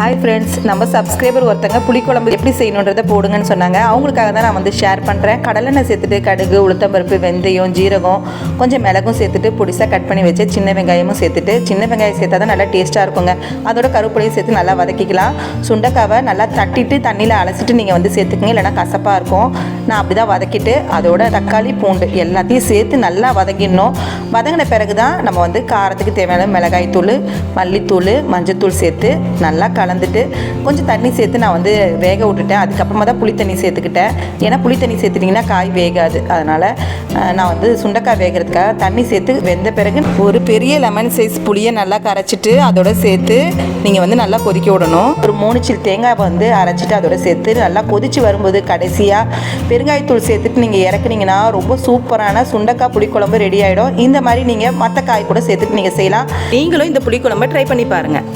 Hi friends, நம்ம subscriber ஒருத்தங்க புளிக்குழம்பு எப்படி செய்யணுன்றதை போடுங்கன்னு சொன்னாங்க. அவங்களுக்காக தான் நான் ஷேர் பண்ணுறேன். கடலெண்ணெய் சேர்த்துட்டு கடுகு, உளுத்தம்பருப்பு, வெந்தயம், ஜீரகம், கொஞ்சம் மிளகும் சேர்த்துட்டு பொடிசாக கட் பண்ணி வச்சு சின்ன வெங்காயமும் சேர்த்துட்டு, சின்ன வெங்காயம் சேர்த்தா தான் நல்லா டேஸ்ட்டாக இருக்குங்க. அதோட கருவேப்பிலையும் சேர்த்து நல்லா வதக்கிக்கலாம். சுண்டைக்காவை நல்லா தட்டிட்டு தண்ணியில் அலசிட்டு நீங்கள் சேர்த்துக்குங்க, இல்லைனா கசப்பாக இருக்கும். நான் அப்படி தான் வதக்கிட்டு அதோட தக்காளி, பூண்டு எல்லாத்தையும் சேர்த்து நல்லா வதக்கிடணும். வதங்கின பிறகு தான் நம்ம காரத்துக்கு தேவையான மிளகாய்த்தூள், மல்லித்தூள், மஞ்சத்தூள் சேர்த்து நல்லா கலந்துட்டு கொஞ்சம் தண்ணி சேர்த்து நான் வேக விட்டுட்டேன். அதுக்கப்புறமா தான் புளி தண்ணி சேர்த்துக்கிட்டேன். ஏன்னா புளி தண்ணி சேர்த்துட்டிங்கன்னா காய் வேகாது. அதனால் நான் சுண்டைக்காய் வேகிறதுக்காக தண்ணி சேர்த்து வெந்த பிறகு ஒரு பெரிய லெமன் சைஸ் புளியை நல்லா கரைச்சிட்டு அதோட சேர்த்து நீங்கள் நல்லா கொதிக்க விடணும். ஒரு 3 சில் தேங்காவை அரைச்சிட்டு அதோட சேர்த்து நல்லா கொதித்து வரும்போது கடைசியாக பெருங்காயத்தூள் சேர்த்துட்டு நீங்கள் இறக்குனீங்கன்னா ரொம்ப சூப்பரான சுண்டைக்காய் புளிக்குழம்பு ரெடி ஆகிடும். இந்த மாதிரி நீங்கள் மற்ற காய் கூட சேர்த்துட்டு நீங்கள் செய்யலாம். நீங்களும் இந்த புளிக்குழம்பை ட்ரை பண்ணி பாருங்கள்.